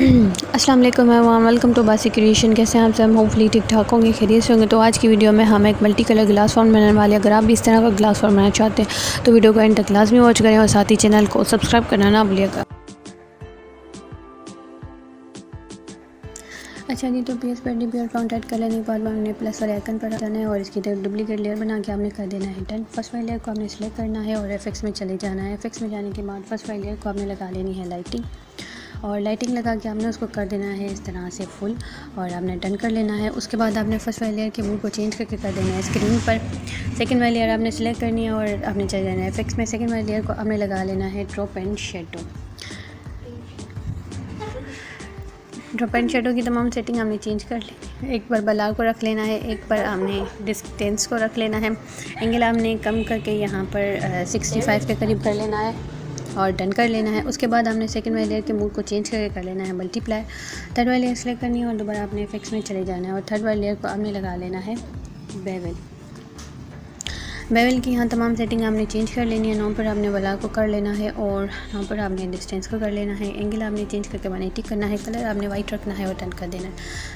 अस्सलाम वालेकुम everyone, welcome to बासी क्रिएशन। कैसे हैं आप सब? होपफुली ठीक ठाक होंगे, खैरियत से होंगे। तो आज की वीडियो में हम एक मल्टी कलर ग्लास फॉर्म बनाने वाले हैं। अगर आप भी इस तरह का ग्लास फॉर्म बनाना चाहते हैं तो वीडियो को एंड तक लाजमी वॉच करें और साथ ही चैनल को सब्सक्राइब करना ना भूलिएगा। अच्छा जी, तो PS पर DP और फाउंट ऐड कर लेने के बाद हमने प्लस वाले आइकन पर जाना है और इसकी तरफ डुप्लीकेट लेयर बना के आपने कर देना है डन। फर्स्ट वाली लेयर को आपने सेलेक्ट करना है और FX में चले जाना है। FX में जाने के बाद फर्स्ट वाली लेयर को आपने लगा लेनी है लाइटिंग, और लाइटिंग लगा के आपने उसको कर देना है इस तरह से फुल, और आपने डन कर लेना है। उसके बाद आपने फर्स्ट वाली लेयर के मूड को चेंज करके कर देना है स्क्रीन पर। सेकंड वाली लेयर आपने सेलेक्ट करनी है और आपने चले जाना है FX में। सेकंड वाली लेयर को आपने लगा लेना है drop and shadow. Drop and shadow की तमाम सेटिंग हमने चेंज कर ली। एक बार बलार को रख लेना है, एक बार हमने डिस्टेंस को रख लेना है। एंगल हमने कम करके यहाँ पर 65 के करीब कर लेना है और डन कर लेना है। उसके बाद हमने सेकंड वाली लेयर के मूड को चेंज करके कर लेना है मल्टीप्लाई। थर्ड वाली लेयर सेलेक्ट करनी है और दोबारा आपने FX में चले जाना है और थर्ड वाली लेयर को आपने लगा लेना है बेवल। बेवल की यहाँ तमाम सेटिंग आपने चेंज कर लेनी है। 9 पर आपने बलार को कर लेना है और 9 पर आपने डिस्टेंस को कर लेना है। एंगल आपने चेंज करके 180 करना है। कलर आपने वाइट रखना है और टर्न कर देना है।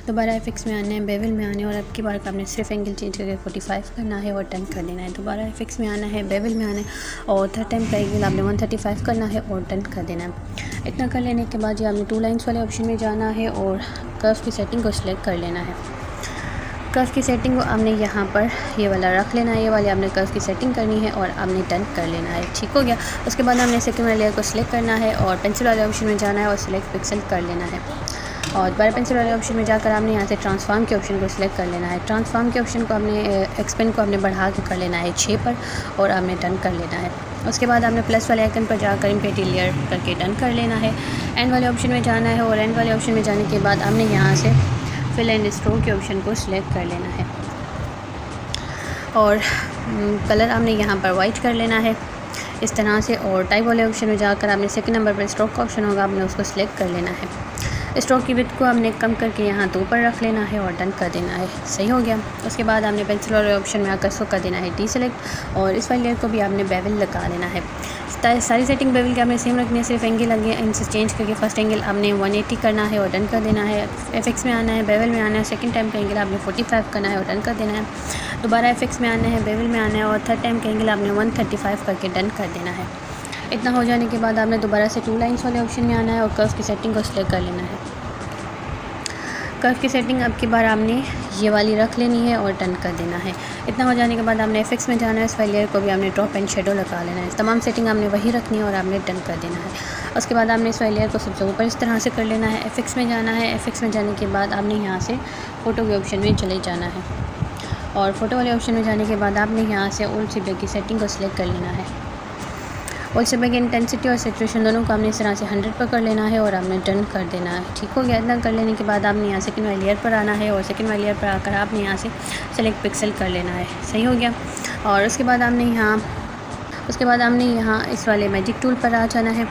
दोबारा FX में आना है, बेवल में आना है और अब की बार आपने सिर्फ एंगल चेंज करके 45 करना है और टर्न कर देना है। दोबारा FX में आना है, बेवल में आना है और थर्ड टाइम का एंगल आपने 135 करना है और टर्न कर देना है। इतना कर लेने के बाद ये आपने 2 लाइन्स वाले ऑप्शन में जाना है और कर्व की सेटिंग को सिलेक्ट कर लेना है। कर्व की सेटिंग को आपने यहाँ पर ये वाला रख लेना है, ये वाली आपने कर्व की सेटिंग करनी है और आपने डन कर लेना है। ठीक हो गया। उसके बाद हमने सेकंड वाली लेयर को सिलेक्ट करना है और पेंसिल वाले ऑप्शन में जाना है और सिलेक्ट पिक्सल कर लेना है। और दोबारा पेंसिल वाले ऑप्शन में जाकर आपने यहाँ से ट्रांसफॉर्म के ऑप्शन को सिलेक्ट कर लेना है। ट्रांसफॉर्म के ऑप्शन को आपने एक्सपेंड को आपने बढ़ा के कर लेना है 6 पर और आपने डन कर लेना है। उसके बाद आपने प्लस वाले आइकन पर जाकर इम्पेटी लेयर करके डन कर लेना है। एंड वाले ऑप्शन में जाना है और एंड वाले ऑप्शन में जाने के बाद आपने यहाँ से फिल एंड स्ट्रोक के ऑप्शन को सिलेक्ट कर लेना है और कलर आपने यहाँ पर वाइट कर लेना है इस तरह से। और टाइप वाले ऑप्शन में जाकर आपने सेकंड नंबर पर स्ट्रोक का ऑप्शन होगा, आपने उसको सिलेक्ट कर लेना है। स्ट्रोक की विड्थ को आपने कम करके यहाँ 2 पर रख लेना है और डन कर देना है। सही हो गया। उसके बाद आपने पेंसिल वाले ऑप्शन में आकर उसको कर देना है डीसेलेक्ट और इस वाली लेयर को भी आपने बेवल लगा लेना है। सारी सेटिंग बेवल की आपने सेम रखनी है, सिर्फ एंगल लगे इनसे चेंज करके फर्स्ट एंगल आपने 180 करना है और डन कर देना है। FX में आना है, बेवल में आना है, सेकंड टाइम का एंगल आपने 45 करना है और डन कर देना है। दोबारा FX में आना है, बेवल में आना है और थर्ड टाइम का एंगल आपने 135 करके डन कर देना है। इतना हो जाने के बाद आपने दोबारा से 2 लाइन्स वाले ऑप्शन में आना है और कर्व की सेटिंग को सिलेक्ट कर लेना है। कर्व की सेटिंग अब की बार आपने ये वाली रख लेनी है और डन कर देना है। इतना हो जाने के बाद आपने FX में जाना है, इस वाली लेयर को भी आपने ड्रॉप एंड शेडो लगा लेना है। तमाम सेटिंग आपने वही रखनी है और आपने डन कर देना है। उसके बाद आपने इस वाली लेयर को सबसे ऊपर इस तरह से कर लेना है। FX में जाना है, FX में जाने के बाद आपने यहाँ से फ़ोटो के ऑप्शन में चले जाना है और फ़ोटो वाले ऑप्शन में जाने के बाद आपने यहाँ से ओल्ड सिबे की सेटिंग को सिलेक्ट कर लेना है। ओल्ड सिबे की इंटेंसिटी और सेचुरेशन दोनों को आपने इस तरह से 100 पर कर लेना है और आपने डन कर देना है। ठीक हो गया। इतना कर लेने के बाद आपने यहाँ सेकंड वाली लेयर पर आना है और सेकंड वाली लेयर पर आकर आपने यहाँ से सेलेक्ट पिक्सल कर लेना है। सही हो गया। और उसके बाद आपने यहाँ इस वाले मैजिक टूल पर आ जाना है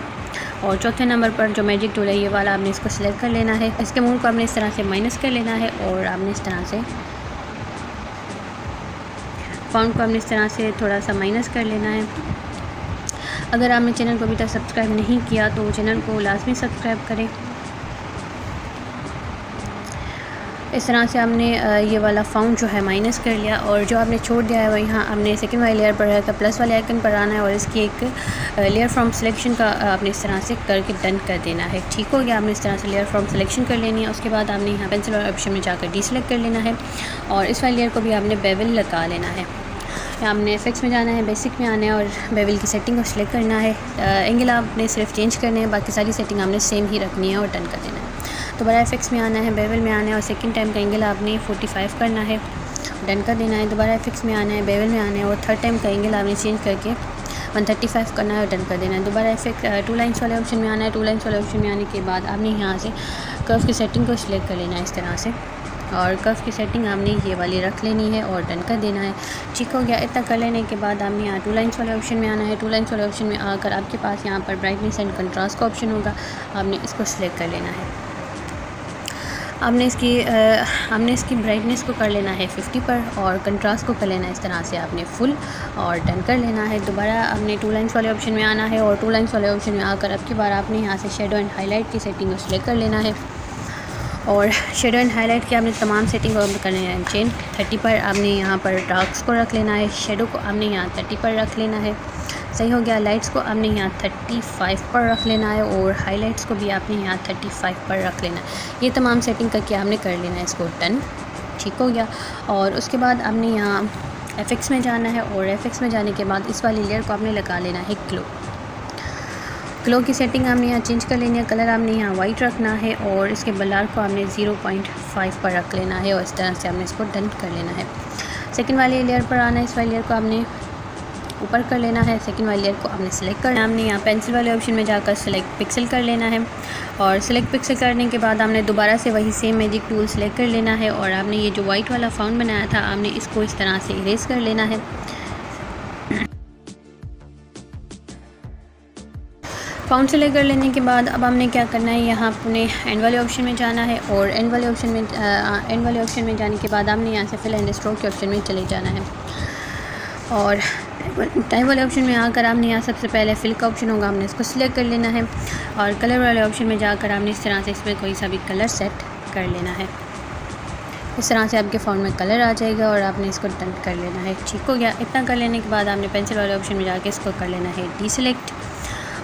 और चौथे नंबर पर जो मैजिक टूल है ये वाला आपने इसको सिलेक्ट कर लेना है। इसके मूड को आपने इस तरह से माइनस कर लेना है और आपने इस तरह से फाउंट को आपने इस तरह से थोड़ा सा माइनस कर लेना है। अगर आपने चैनल को अभी तक सब्सक्राइब नहीं किया तो चैनल को लाजमी सब्सक्राइब करें। इस तरह से आपने ये वाला फाउंट जो है माइनस कर लिया और जो आपने छोड़ दिया है वो यहाँ आपने सेकंड वाली लेयर पर रहकर प्लस वाले आइकन पर आना है और इसकी एक लेयर फ्रॉम सिलेक्शन का आपने इस तरह से करके डन कर देना है। ठीक हो गया। आपने इस तरह से लेयर फ्रॉम सिलेक्शन कर लेनी है। उसके बाद आपने यहाँ पेंसिल वाले ऑप्शन में जाकर डीसेलेक्ट कर लेना है और इस वाली लेयर को भी आपने बेवल लगा लेना है। आपने FX में जाना है, बेसिक में आना है और बेवल की सेटिंग को सिलेक्ट करना है। एंगल आपने सिर्फ चेंज करने हैं, बाकी सारी सेटिंग आपने सेम ही रखनी है और डन कर देना है। दोबारा FX में आना है, बेवल में आना है और सेकंड टाइम का एंगल आपने 45 करना है, डन कर देना है। दोबारा FX में आना है, बेवल में आना है और थर्ड टाइम का एंगल आपने चेंज करके 135 करना है और डन कर देना है। दोबारा FX 2 लाइन्स वाले ऑप्शन में आना है। 2 लाइन्स वाले ऑप्शन में आने के बाद आपने यहाँ से कर्व की सेटिंग को सिलेक्ट कर लेना है इस तरह से और कर्व की सेटिंग आपने ये वाली रख लेनी है और डन कर देना है। ठीक हो गया। इतना कर लेने के बाद आपने यहाँ 2 लाइन्स वाले ऑप्शन में आना है। 2 लाइन्स वाले ऑप्शन में आकर आपके पास यहाँ पर ब्राइटनेस एंड कंट्रास्ट का ऑप्शन होगा, आपने इसको सिलेक्ट कर लेना है। हमने इसकी ब्राइटनेस को कर लेना है 50 पर और कंट्रास्ट को कर लेना है इस तरह से आपने फुल और डन कर लेना है। दोबारा आपने 2 लाइन्स वाले ऑप्शन में आना है और 2 लाइन्स वाले ऑप्शन में आकर अब की बार आपने यहाँ से शेडो एंड हाईलाइट की सेटिंग को सिलेक्ट कर लेना है और शेडो एंड हाईलाइट की आपने तमाम सेटिंग को करना है चेंज। 30 पर आपने यहाँ पर डार्क्स को रख लेना है, शेडो को आपने यहाँ 30 पर रख लेना है, सही हो गया। लाइट्स को आपने यहाँ 35 पर रख लेना है और हाइलाइट्स को भी आपने यहाँ 35 पर रख लेना है। ये तमाम सेटिंग करके आपने कर लेना है इसको डन, ठीक हो गया। और उसके बाद आपने यहाँ एफेक्ट्स में जाना है और एफेक्ट्स में जाने के बाद इस वाली लेयर को आपने लगा लेना है ग्लो की सेटिंग आपने यहाँ चेंज कर लेनी है। कलर आपने यहाँ वाइट रखना है और इसके बलार को आपने 0.5 पर रख लेना है और इस तरह से आपने इसको डन कर लेना है। सेकंड वाली लेयर पर आना है, इस वाली लेयर को आपने ऊपर कर लेना है। सेकंड वाली लेयर को आपने सेलेक्ट करना है, हमने यहाँ पेंसिल वाले ऑप्शन में जाकर सेलेक्ट पिक्सल कर लेना है और सेलेक्ट पिक्सल करने के बाद आपने दोबारा से वही सेम मैजिक टूल सेलेक्ट कर लेना है और आपने ये जो वाइट वाला फाउंड बनाया था आपने इसको इस तरह से इरेज कर लेना है। फाउंड सेलेक्ट कर लेने के बाद अब हमने क्या करना है, यहाँ अपने एंड वाले ऑप्शन में जाना है और एंड वाले ऑप्शन में जाने के बाद हमने यहाँ से फिल एंड स्ट्रोक के ऑप्शन में चले जाना है और टाइप वाले ऑप्शन में आकर आपने यहाँ सबसे पहले फिल का ऑप्शन होगा, हमने इसको सिलेक्ट कर लेना है और कलर वाले ऑप्शन में जाकर आपने इस तरह से इसमें कोई सा भी कलर सेट कर लेना है। इस तरह से आपके फ़ॉन्ट में कलर आ जाएगा और आपने इसको डन कर लेना है, ठीक हो गया। इतना कर लेने के बाद आपने पेंसिल वाले ऑप्शन में जाकर इसको कर लेना है डीसेलेक्ट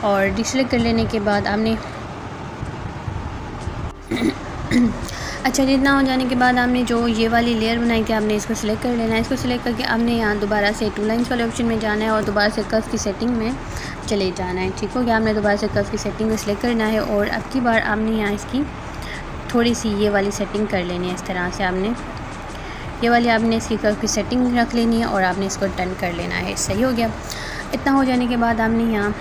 और डीसेलेक्ट कर लेने के बाद आपने अच्छा जितना हो जाने के बाद आपने जो ये वाली लेयर बनाई थी आपने इसको सिलेक्ट कर लेना है। इसको सिलेक्ट करके आपने यहाँ दोबारा से 2 लाइन्स वाले ऑप्शन में जाना है और दोबारा से कर्व की सेटिंग में चले जाना है, ठीक हो गया। आपने दोबारा से कर्व की सेटिंग को सिलेक्ट करना है और अब की बार आपने यहाँ इसकी थोड़ी सी ये वाली सेटिंग कर लेनी है। इस तरह से आपने ये वाली आपने इसकी कर्व की सेटिंग रख लेनी है और आपने इसको डन कर लेना है, सही हो गया। इतना हो जाने के बाद आपने यहाँ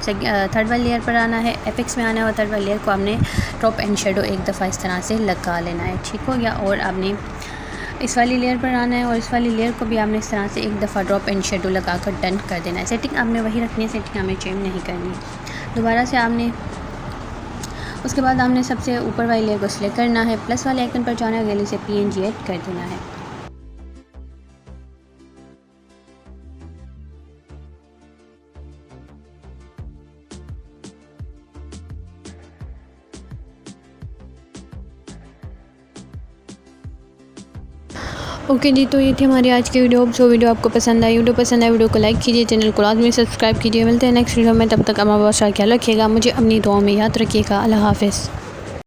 थर्ड वाली लेयर पर आना है, एपेक्स में आना है और थर्ड वाली लेयर को आपने ड्रॉप एंड शेडो एक दफ़ा इस तरह से लगा लेना है, ठीक हो गया। और आपने इस वाली लेयर पर आना है और इस वाली लेयर को भी आपने इस तरह से एक दफ़ा ड्रॉप एंड शेडो लगा कर डन कर देना है। सेटिंग आपने वही रखनी है, सेटिंग हमें चेंज नहीं करनी। दोबारा से आपने उसके बाद आपने सबसे ऊपर वाली लेयर को सिलेक्ट करना है, प्लस वाले आइकन पर जाना है, गैलरी से PNG ऐड कर देना है। ओके जी, तो ये थी हमारी आज की वीडियो। सो वीडियो आपको पसंद आई, वीडियो को लाइक कीजिए, चैनल को लाजमी सब्सक्राइब कीजिए। मिलते हैं नेक्स्ट वीडियो में, तब तक अपना बहुत सारा ख्याल रखिएगा, मुझे अपनी दुआओं में याद रखिएगा। अल्लाह हाफ़िज़।